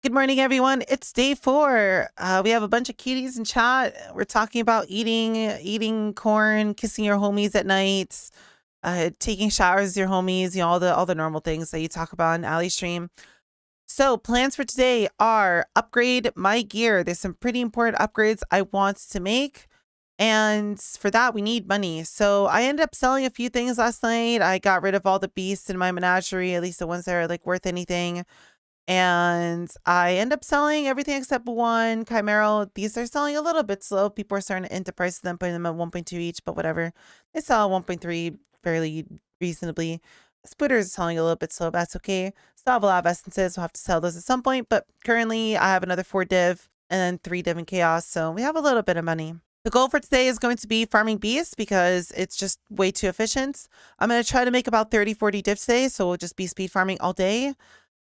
Good morning, everyone. It's day 4. We have a bunch of cuties in chat. We're talking about eating corn, kissing your homies at night, taking showers with your homies, all the normal things that you talk about in Allie stream. So plans for today are upgrade my gear. There's some pretty important upgrades I want to make. And for that, we need money. So I ended up selling a few things last night. I got rid of all the beasts in my menagerie, at least the ones that are like worth anything. And I end up selling everything except one Chimero. These are selling a little bit slow. People are starting to enter price them, putting them at 1.2 each, but whatever. They sell 1.3 fairly reasonably. Splitters is selling a little bit slow, but that's okay. Still have a lot of essences. We'll have to sell those at some point, but currently I have another 4 div and then 3 div in chaos, so we have a little bit of money. The goal for today is going to be farming beasts because it's just way too efficient. I'm going to try to make about 30-40 divs today, so we'll just be speed farming all day.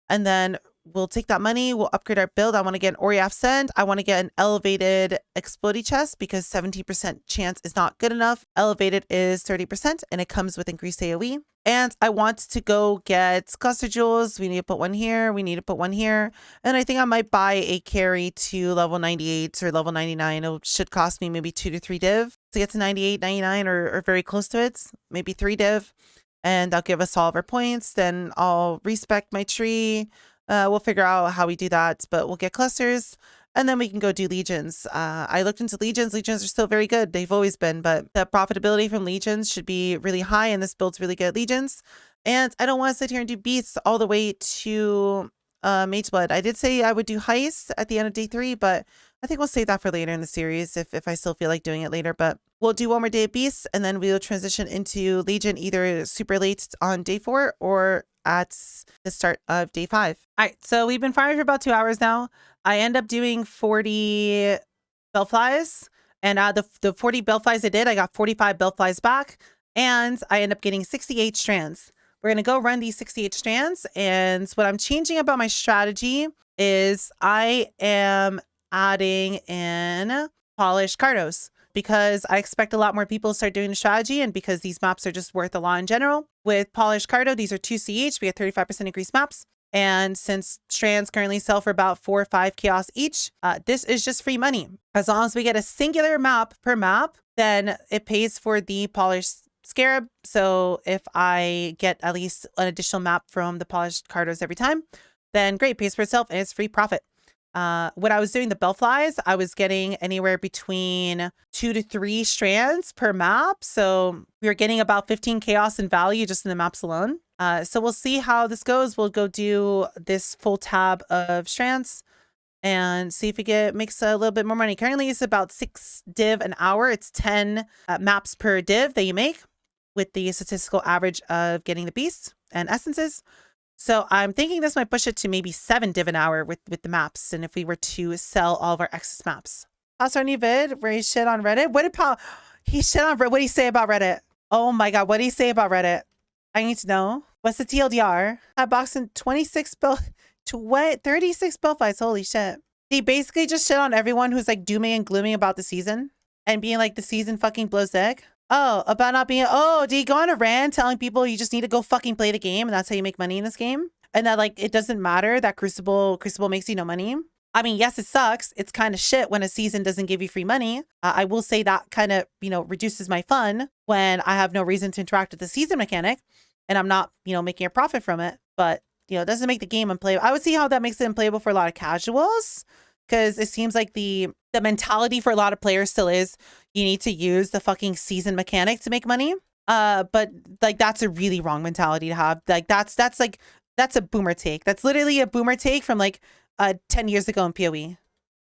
And then we'll take that money, we'll upgrade our build. I want to get an Oriaf Send. I want to get an elevated explodey chest because 70% chance is not good enough. Elevated is 30% and it comes with increased AoE. And I want to go get cluster jewels. We need to put one here. We need to put one here. And I think I might buy a carry to level 98 or level 99. It should cost me maybe 2 to 3 div to get to 98, 99 or very close to it. Maybe 3 div. And that'll give us all of our points. Then I'll respec my tree. We'll figure out how we do that, but we'll get clusters and then we can go do legions. I looked into legions. Legions are still very good. They've always been, but the profitability from legions should be really high and this build's really good at legions. And I don't want to sit here and do beasts all the way to Mageblood. I did say I would do heist at the end of day 3, but I think we'll save that for later in the series if I still feel like doing it later. But we'll do one more day of beasts and then we'll transition into Legion either super late on day 4 or at the start of day 5. All right, so we've been farming for about 2 hours now. I end up doing 40 bellflies, and the 40 bellflies I did, I got 45 bellflies back, and I end up getting 68 strands. We're gonna go run these 68 strands, and what I'm changing about my strategy is I am adding in polished cardos because I expect a lot more people to start doing the strategy and because these maps are just worth a lot in general. With polished cardo, these are 2 CH, we get 35% increased maps. And since strands currently sell for about 4 or 5 chaos each, this is just free money. As long as we get a singular map per map, then it pays for the polished scarab. So if I get at least an additional map from the polished cardos every time, then great, pays for itself and it's free profit. When I was doing the bellflies, I was getting anywhere between 2 to 3 strands per map. So we were getting about 15 chaos in value just in the maps alone. So we'll see how this goes. We'll go do this full tab of strands and see if we makes a little bit more money. Currently it's about 6 div an hour. It's 10 maps per div that you make with the statistical average of getting the beasts and essences. So I'm thinking this might push it to maybe 7 div an hour with the maps. And if we were to sell all of our excess maps. How's our new vid where he shit on Reddit? What did he shit on Reddit? What did he say about Reddit? Oh my God. What did he say about Reddit? I need to know. What's the TLDR? I boxed in 36 36 bellflies. Holy shit. He basically just shit on everyone who's like dooming and glooming about the season and being like the season fucking blows dick. Oh, about not being, did he go on a rant telling people you just need to go fucking play the game and that's how you make money in this game? And that like, it doesn't matter that Crucible makes you no money. I mean, yes, it sucks. It's kind of shit when a season doesn't give you free money. I will say that kind of, reduces my fun when I have no reason to interact with the season mechanic and I'm not, making a profit from it. But, it doesn't make the game unplayable. I would see how that makes it unplayable for a lot of casuals because it seems like the mentality for a lot of players still is you need to use the fucking season mechanic to make money. But like that's a really wrong mentality to have. Like that's a boomer take. That's literally a boomer take from like 10 years ago in PoE.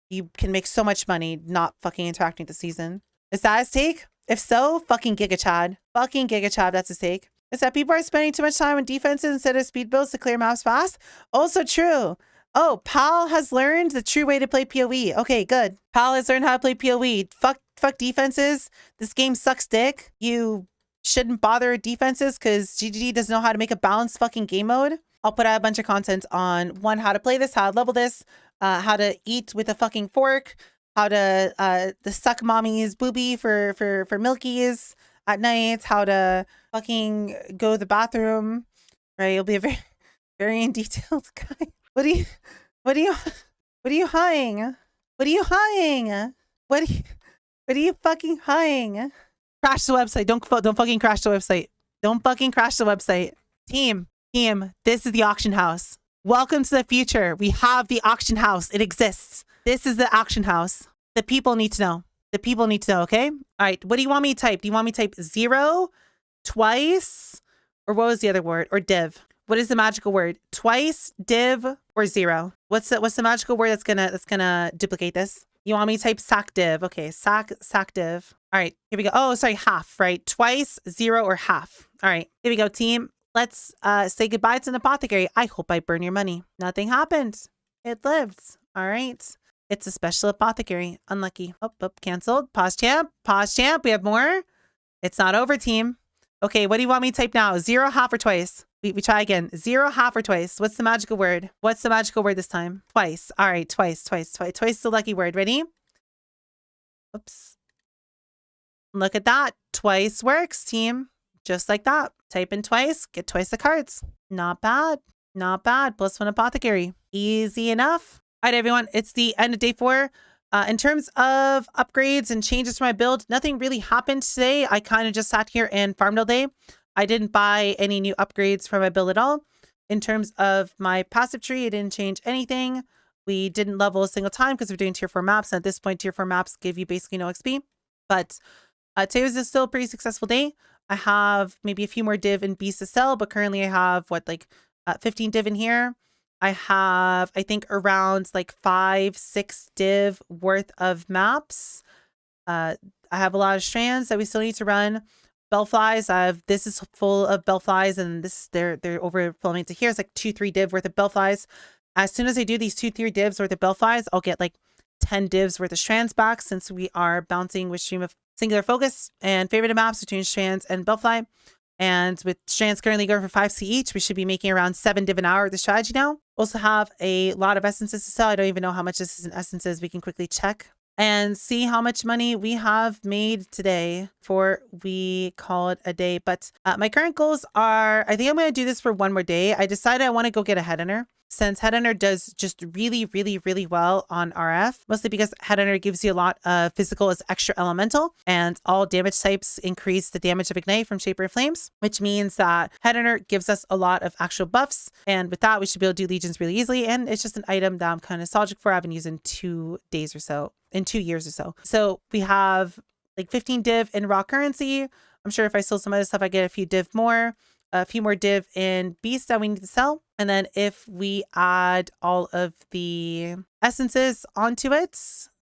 You can make so much money not fucking interacting with the season. Is that his take? If so, fucking Giga Chad. Fucking Giga Chad, that's his take. Is that people are spending too much time on defenses instead of speed builds to clear maps fast? Also true. Oh, Pal has learned the true way to play PoE. Okay, good. Pal has learned how to play PoE. Fuck defenses. This game sucks dick. You shouldn't bother with defenses because GGD doesn't know how to make a balanced fucking game mode. I'll put out a bunch of content on how to play this, how to level this, how to eat with a fucking fork, how to the suck mommy's boobie for milkies at night, how to fucking go to the bathroom. Right, you'll be a very in detailed guy. What do What are you hiding? What are you hiding? What are you fucking hiding? Crash the website. Don't fucking crash the website. Don't fucking crash the website. Team, this is the auction house. Welcome to the future. We have the auction house. It exists. This is the auction house. The people need to know. The people need to know, okay? All right, what do you want me to type? Do you want me to type 0, twice, or what was the other word? Or div? What is the magical word? Twice, div, or 0? What's the magical word that's gonna duplicate this? You want me to type sac div? Okay, sac div. All right, here we go. Oh, sorry, half, right? Twice, 0, or half. All right, here we go, team. Let's say goodbye to an apothecary. I hope I burn your money. Nothing happened. It lived. All right. It's a special apothecary. Unlucky. Oh, canceled. Pause champ. Pause champ. We have more. It's not over, team. Okay, what do you want me to type now? 0, half, or twice? We try again. 0, half, or twice? What's the magical word? What's the magical word this time? Twice. All right, twice. Twice is the lucky word. Ready? Oops. Look at that. Twice works, team. Just like that. Type in twice, get twice the cards. Not bad. Not bad. +1 apothecary. Easy enough. All right, everyone. It's the end of day 4. In terms of upgrades and changes to my build, nothing really happened today. I kind of just sat here and farmed all day. I didn't buy any new upgrades for my build at all. In terms of my passive tree, it didn't change anything. We didn't level a single time because we're doing tier 4 maps. And at this point, tier 4 maps give you basically no XP. But today was still a pretty successful day. I have maybe a few more div and beasts to sell, but currently I have 15 div in here. I have, I think, around 5-6 div worth of maps. I have a lot of strands that we still need to run. Bellflies, this is full of bellflies, and they're overflowing to here. It's 2-3 div worth of bellflies. As soon as I do these 2-3 divs worth of bellflies, I'll get 10 divs worth of strands back, since we are bouncing with Stream of Singular Focus and favorite maps between strands and bellfly. And with strands currently going for 5C each, we should be making around 7 div an hour with the strategy now. Also have a lot of essences to sell. I don't even know how much this is in essences. We can quickly check and see how much money we have made today before we call it a day. But my current goals are, I think I'm going to do this for 1 more day. I decided I want to go get a headhunter, since headhunter does just really, really, really well on RF, mostly because headhunter gives you a lot of physical as extra elemental, and all damage types increase the damage of ignite from Shaper of Flames, which means that headhunter gives us a lot of actual buffs. And with that, we should be able to do legions really easily. And it's just an item that I'm kind of nostalgic for. I've been using 2 days or so, in 2 years or so. So we have 15 div in raw currency. I'm sure if I sell some other stuff, I get a few div more. A few more div in beast that we need to sell. And then if we add all of the essences onto it,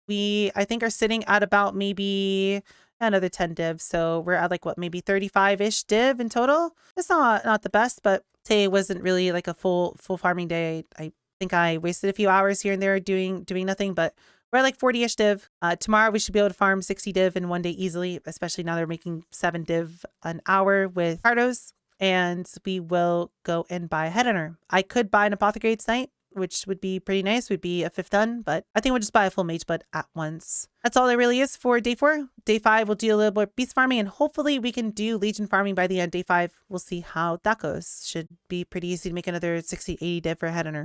we, I think, are sitting at about maybe another 10 div. So we're at maybe 35-ish div in total. It's not the best, but today wasn't really a full farming day. I think I wasted a few hours here and there doing nothing, but we're at 40-ish div. Tomorrow we should be able to farm 60 div in 1 day easily, especially now they're making 7 div an hour with Cardos. And we will go and buy a headhunter. I could buy an apothecary tonight, which would be pretty nice. Would be a 5th done, but I think we'll just buy a full mage blood at once. That's all there really is for day 4. Day 5, we'll do a little more beast farming, and hopefully we can do legion farming by the end of day 5. We'll see how that goes. Should be pretty easy to make another 60-80 div for a headhunter.